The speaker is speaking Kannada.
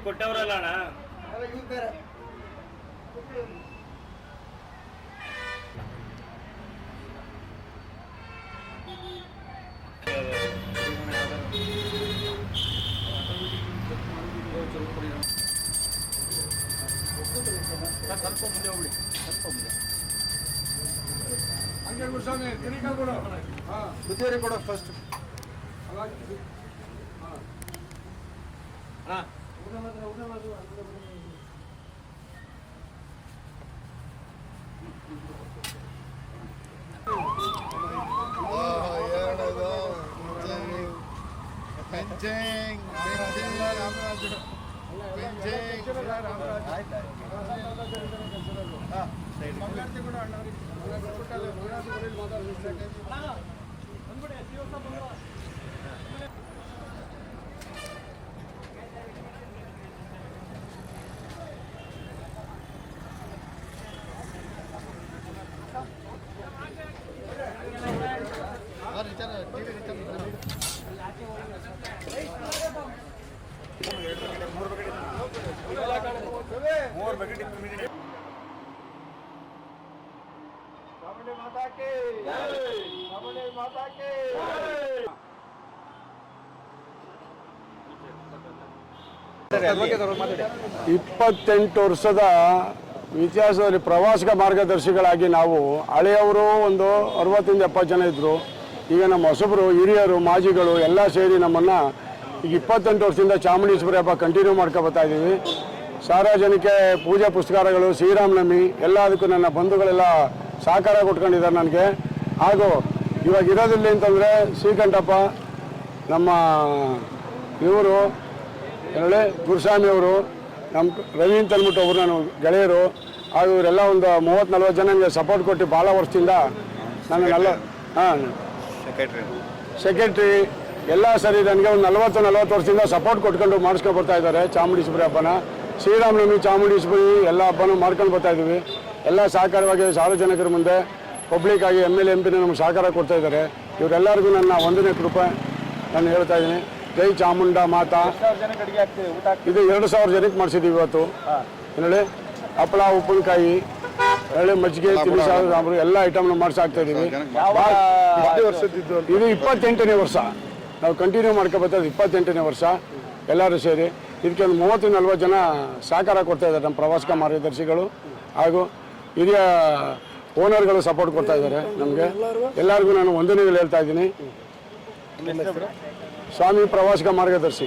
ಕೊಟ್ಟವರಲ್ಲ ಅಣ್ಣ. ಸ್ವಲ್ಪ ಮುಂದೆ ಹೋಗ್ಬಿಡಿ, ಸ್ವಲ್ಪ ಮುಂದೆ ಹಂಗೆ ಗುರುಸ್ವಾಮಿ ತಿನಿಕಾಲ್ ಕೊಡು. ಬುದ್ಧಿಯರಿ ಕೊಡು ಫಸ್ಟ್. माता के 28 ವರ್ಷದ ಇತಿಹಾಸದಲ್ಲಿ ಪ್ರವಾಸಿಗ ಮಾರ್ಗದರ್ಶಿಗಳಾಗಿ ನಾವು ಹಳೆಯವರು ಒಂದು 60-70 ಜನ ಇದ್ದರು. ಈಗ ನಮ್ಮ ಹೊಸಬರು, ಹಿರಿಯರು, ಮಾಜಿಗಳು ಎಲ್ಲ ಸೇರಿ ನಮ್ಮನ್ನು ಈಗ 28 ವರ್ಷದಿಂದ ಚಾಮುಂಡೇಶ್ವರಿ ಹಬ್ಬ ಕಂಟಿನ್ಯೂ ಮಾಡ್ಕೊಬತ್ತಾ ಇದ್ದೀವಿ. ಸಾರ್ವಜನಿಕ ಪೂಜೆ ಪುರಸ್ಕಾರಗಳು, ಶ್ರೀರಾಮನವಮಿ ಎಲ್ಲದಕ್ಕೂ ನನ್ನ ಬಂಧುಗಳೆಲ್ಲ ಸಹಕಾರ ಕೊಟ್ಕೊಂಡಿದ್ದಾರೆ ನನಗೆ. ಹಾಗೂ ಇವಾಗ ಇರೋದಿಲ್ಲ ಅಂತಂದರೆ ಶ್ರೀಕಂಠಪ್ಪ, ನಮ್ಮ ಇವರು ಹೇಳಿ ಗುರುಸ್ವಾಮಿ ಅವರು, ನಮ್ಮ ರವಿ ಅಂತ ಅಂದ್ಬಿಟ್ಟು ಒಬ್ಬರು ನಾನು ಗೆಳೆಯರು, ಹಾಗೂ ಇವರೆಲ್ಲ ಒಂದು 30-40 ಜನ ನನಗೆ ಸಪೋರ್ಟ್ ಕೊಟ್ಟು ಭಾಳ ವರ್ಷದಿಂದ ನನಗೆಲ್ಲ ಸೆಕ್ರೆಟ್ರಿ ಎಲ್ಲ ಸರಿ ನನಗೆ ಒಂದು 40 ವರ್ಷದಿಂದ ಸಪೋರ್ಟ್ ಕೊಟ್ಕೊಂಡು ಮಾಡಿಸ್ಕೊಂಡು ಬರ್ತಾ ಇದ್ದಾರೆ ಚಾಮುಂಡೇಶ್ವರಿ ಹಬ್ಬನ. ಶ್ರೀರಾಮನವಮಿ, ಚಾಮುಂಡೇಶ್ವರಿ ಎಲ್ಲ ಹಬ್ಬನೂ ಮಾಡ್ಕೊಂಡು ಬರ್ತಾ ಇದ್ದೀವಿ. ಎಲ್ಲ ಸಹಕಾರವಾಗಿ ಸಾರ್ವಜನಿಕರ ಮುಂದೆ ಪಬ್ಲಿಕ್ ಆಗಿ MLA MP ನಮ್ಗೆ ಸಹಕಾರ ಕೊಡ್ತಾ ಇದ್ದಾರೆ. ಇವರೆಲ್ಲರಿಗೂ ನನ್ನ ವಂದನೆ ಕೃಪೆ ನಾನು ಹೇಳ್ತಾ ಇದ್ದೀನಿ. ಜೈ ಚಾಮುಂಡ ಮಾತಾ. ಇದು 2000 ಜನಕ್ಕೆ ಮಾಡಿಸಿದ್ದೀವಿ ಇವತ್ತು. ಹೇಳಿ ಹಪ್ಪಳ, ಉಪ್ಪಿನಕಾಯಿ, ಹೇಳಿ ಮಜ್ಜಿಗೆ, ತಿಳಿ ಎಲ್ಲ ಐಟಮ್ನ ಮಾಡಿಸಾಕ್ತಾ ಇದ್ದೀವಿ. ಇದು 28ನೇ ವರ್ಷ ನಾವು ಕಂಟಿನ್ಯೂ ಮಾಡ್ಕೊಬರ್ತದೆ. 28ನೇ ವರ್ಷ ಎಲ್ಲರೂ ಸೇರಿ ಇದಕ್ಕೆ ಒಂದು 30-40 ಜನ ಸಹಕಾರ ಕೊಡ್ತಾ ಇದ್ದಾರೆ. ನಮ್ಮ ಪ್ರವಾಸಿಗ ಮಾರ್ಗದರ್ಶಿಗಳು ಹಾಗೂ ಹಿರಿಯ ಓನರ್ಗಳು ಸಪೋರ್ಟ್ ಕೊಡ್ತಾ ಇದ್ದಾರೆ ನಮಗೆ. ಎಲ್ಲರಿಗೂ ನಾನು ವಂದನೆಗಳು ಹೇಳ್ತಾ ಇದ್ದೀನಿ. ಸ್ವಾಮಿ ಪ್ರವಾಸಿಗ ಮಾರ್ಗದರ್ಶಿ.